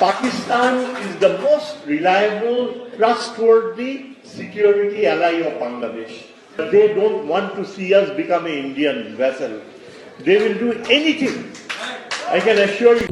Pakistan is the most reliable, trustworthy security ally of Bangladesh. They don't want to see us become an Indian vessel. They will do anything, I can assure you.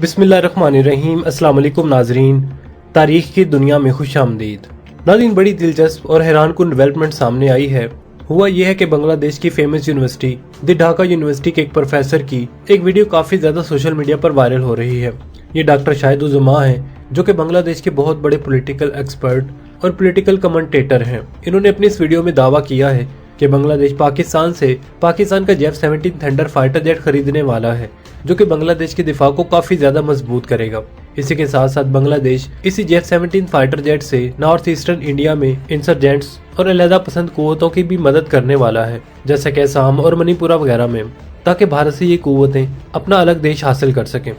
बिस्मिल्लाहिर्रहमानिर्रहीम। अस्सलाम वालेकुम नाजरीन, तारीख की दुनिया में खुश आमदीद। नाज़रीन, बड़ी दिलचस्प और हैरानकुन डेवलपमेंट सामने आई है। हुआ यह है कि बांग्लादेश की famous university the Dhaka university के एक प्रोफेसर की एक वीडियो काफी ज्यादा सोशल मीडिया पर वायरल हो रही है। ये डॉक्टर शाहिद-उज़-ज़मा हैं, जो कि बांग्लादेश के बहुत बड़े पॉलिटिकल एक्सपर्ट और पॉलिटिकल कमेंटेटर हैं। इन्होंने अपनी इस वीडियो में दावा किया है कि बांग्लादेश पाकिस्तान का F-17 थंडर फाइटर जेट खरीदने वाला है, जो कि बांग्लादेश के दिफा को काफी ज्यादा मजबूत करेगा। इसी के साथ साथ बांग्लादेश इसी F-17 फाइटर जेट से नॉर्थ ईस्टर्न इंडिया में इंसर्जेंट्स और अलहदा पसंद कुव्वतों की भी मदद करने वाला है, जैसे कि असम और मणिपुरा वगैरह में, ताकि भारत से ये कुव्वतें अपना अलग देश हासिल कर सकें।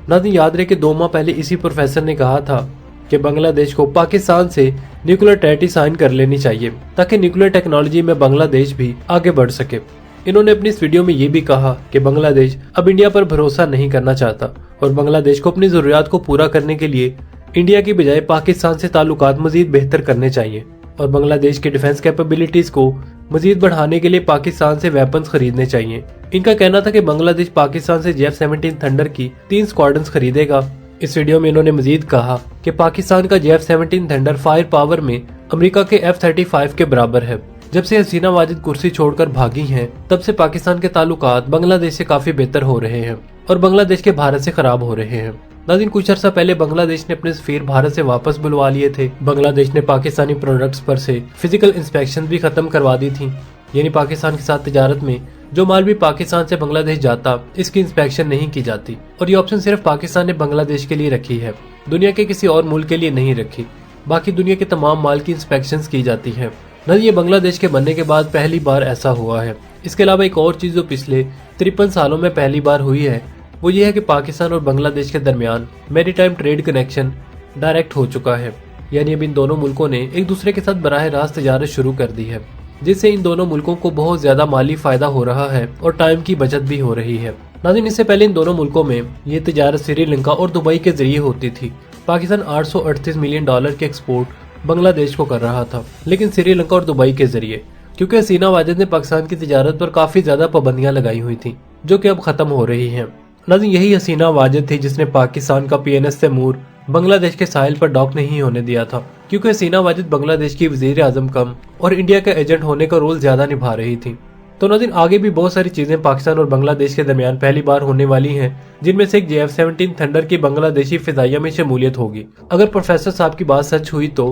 नाज़रीन, याद रहे कि 2 माह पहले इसी प्रोफेसर ने कहा था कि बांग्लादेश को पाकिस्तान से न्यूक्लियर ट्रीटी साइन कर लेनी चाहिए, ताकि न्यूक्लियर टेक्नोलॉजी में बांग्लादेश भी आगे बढ़ सके। इन्होंने अपनी इस वीडियो में ये भी कहा कि बांग्लादेश अब इंडिया पर भरोसा नहीं करना चाहता और बांग्लादेश को अपनी जरूरियात को पूरा करने के लिए इंडिया की बजाय पाकिस्तान से ताल्लुकात मजीद बेहतर करने चाहिए और बांग्लादेश के डिफेंस कैपेबिलिटीज को मजीद बढ़ाने के लिए पाकिस्तान से वेपन्स खरीदने चाहिए। इनका कहना था कि बांग्लादेश पाकिस्तान से F-17 थंडर की 3 स्क्वाड्रन्स खरीदेगा। इस वीडियो में इन्होंने मजीद कहा कि पाकिस्तान का F-17 थंडर फायर पावर में अमेरिका के F-35 के बराबर है। जब से हसीना वाजिद कुर्सी छोड़कर भागी हैं, तब से पाकिस्तान के ताल्लुकात बांग्लादेश से काफी बेहतर हो रहे हैं और बांग्लादेश के भारत से खराब हो रहे हैं। नाज़रीन, कुछ अर्सा पहले बांग्लादेश ने अपने सफीर भारत से वापस बुलवा लिए थे। बांग्लादेश ने पाकिस्तानी प्रोडक्ट्स पर से फिजिकल इंस्पेक्शन भी खत्म करवा दी थी, यानी पाकिस्तान के साथ तिजारत में जो माल भी पाकिस्तान से बांग्लादेश जाता, इसकी इंस्पेक्शन नहीं की जाती और ये ऑप्शन सिर्फ पाकिस्तान ने बांग्लादेश के लिए रखी है, दुनिया के किसी और मुल्क के लिए नहीं रखी। बाकी दुनिया के तमाम माल की इंस्पेक्शन की जाती है। नहीं, ये बांग्लादेश के बनने के बाद पहली बार ऐसा हुआ है। इसके अलावा एक और चीज जो पिछले 53 सालों में पहली बार हुई है, वो ये है कि पाकिस्तान और बांग्लादेश के दरमियान मैरीटाइम ट्रेड कनेक्शन डायरेक्ट हो चुका है, यानी अब इन दोनों मुल्कों ने एक दूसरे के साथ बराह रास्त तिजारत शुरू कर दी है, जिससे इन दोनों मुल्कों को बहुत ज्यादा माली फायदा हो रहा है और टाइम की बचत भी हो रही है। नाज़रीन, इससे पहले इन दोनों मुल्कों में ये तिजारत श्रीलंका और दुबई के जरिए होती थी। पाकिस्तान $838 मिलियन के एक्सपोर्ट बांग्लादेश को कर रहा था, लेकिन श्रीलंका और दुबई के जरिए, क्योंकि हसीना वाजिद ने पाकिस्तान की तिजारत पर काफी ज्यादा पाबंदियां लगाई हुई थी, जो कि अब खत्म हो रही हैं। नाज़रीन, यही हसीना वाजिद थी जिसने पाकिस्तान का PNS तैमूर बांग्लादेश के साहिल पर डॉक नहीं होने दिया था, क्योंकि हसीना वाजिद बांग्लादेश की वजीर आजम कम और इंडिया का एजेंट होने का रोल ज्यादा निभा रही थी। तो नाज़रीन, आगे भी बहुत सारी चीजें पाकिस्तान और बांग्लादेश के दरमियान पहली बार होने वाली हैं, जिनमें से एक F-17 थंडर की बांग्लादेशी फिजाइया में शमूलियत होगी। अगर प्रोफेसर साहब की बात सच हुई तो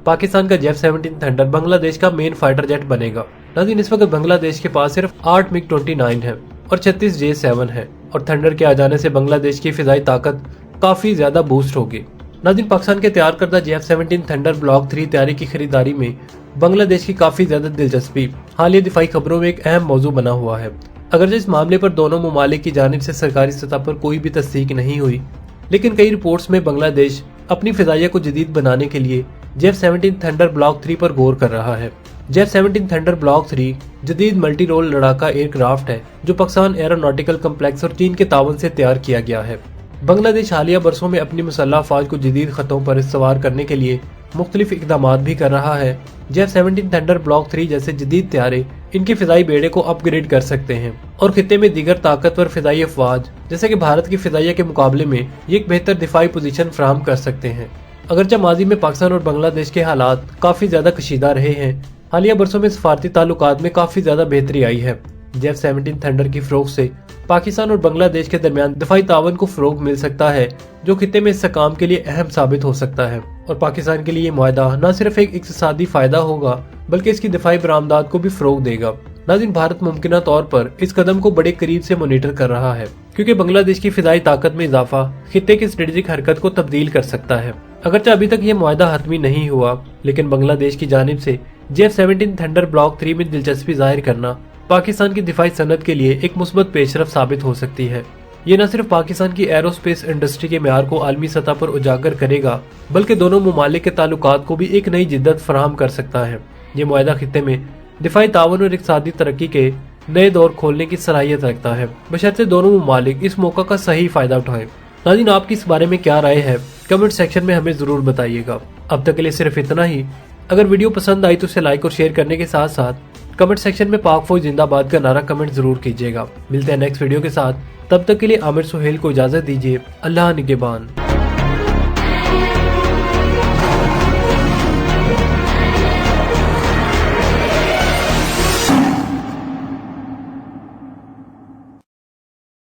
पाकिस्तान का F-17 थंडर बांग्लादेश का मेन फाइटर जेट बनेगा। नाज़रीन, इस वक्त बांग्लादेश के पास सिर्फ 8 MiG-29 है और 36 J-7 है और थंडर के आ जाने से बांग्लादेश की फिजाई ताकत काफी ज्यादा बूस्ट होगी। नाज़रीन, पाकिस्तान के तैयार करदा F-17 थंडर ब्लॉक 3 तैयारी की खरीदारी में बांग्लादेश की काफी ज्यादा दिलचस्पी हालिया दिफाई खबरों में एक अहम मौजू बना हुआ है। अगरचे इस मामले पर दोनों ममालिक की जानिब से सरकारी सतह पर कोई भी तस्दीक नहीं हुई, लेकिन कई रिपोर्ट्स में बांग्लादेश अपनी फिजाइया को जदीद बनाने के लिए F-17 थंडर ब्लॉक 3 पर गौर कर रहा है। F-17 थंडर ब्लॉक 3 जदीद मल्टी रोल लड़ाका एयरक्राफ्ट है, जो पाकिस्तान एरोनॉटिकल कम्प्लेक्स और चीन के तावन से तैयार किया गया है। बांग्लादेश हालिया बरसों में अपनी मुसल्लह अफवाज को जदीद खतों पर सवार करने के लिए मुख्तलिफ इकदामात भी कर रहा है। F-17 थंडर ब्लॉक 3 जैसे जदीद त्यारे इनके फिजाई बेड़े को अपग्रेड कर सकते हैं और खित्ते में दीगर ताकतवर फिजाई अफवाज जैसे कि भारत की फिजाइया के मुकाबले में ये एक बेहतर दिफाई पोजीशन फराहम कर सकते हैं। अगरचे माजी में पाकिस्तान और बांग्लादेश के हालात काफी ज्यादा कशीदा रहे हैं, हालिया बरसों में सफारती ताल्लुकात में काफी ज्यादा बेहतरी आई है। F-17 थंडर की फरोख से पाकिस्तान और बांग्लादेश के दरमियान दिफाई तावन को फरोग मिल सकता है, जो खित्ते में इस काम के लिए अहम साबित हो सकता है और पाकिस्तान के लिए ये मुआहदा न सिर्फ एक इक्तिसादी फायदा होगा, बल्कि इसकी दिफाई बरामदात को भी फरोग देगा। नाज़रीन, भारत मुमकिना तौर पर इस कदम को बड़े करीब से मॉनिटर कर रहा है, क्योंकि बांग्लादेश की फिजाई ताकत में इजाफा खित्ते की स्ट्रेटेजिक हरकत को तब्दील कर सकता है। अगरचे अभी तक ये मुआहदा हतमी नहीं हुआ, लेकिन बांग्लादेश की जानिब से F-17 थंडर ब्लॉक 3 में दिलचस्पी जाहिर करना पाकिस्तान की दिफाई सनत के लिए एक मुस्बत पेशरफ साबित हो सकती है। ये न सिर्फ पाकिस्तान की एरोस्पेस इंडस्ट्री के म्यार को आलमी सतह पर उजागर करेगा, बल्कि दोनों ममालिक के ताल्लुकात को भी एक नई जिद्दत फराहम कर सकता है। ये मुआहदा खित्ते में दिफाई ताउन और इक़्तिसादी तरक्की के नए दौर खोलने की सलाहियत रखता है, बशर्ते दोनों ममालिक इस मौका का सही फायदा उठाएं। नाज़रीन, आपकी इस बारे में क्या राय है, कमेंट सेक्शन में हमें जरूर बताइएगा। अब तक के लिए सिर्फ इतना ही। अगर वीडियो पसंद आई तो उसे लाइक और शेयर करने के साथ साथ कमेंट सेक्शन में पाक फौज जिंदाबाद का नारा कमेंट जरूर कीजिएगा। मिलते हैं नेक्स्ट वीडियो के साथ, तब तक के लिए आमिर सुहेल को इजाजत दीजिए। अल्लाह निगहबान।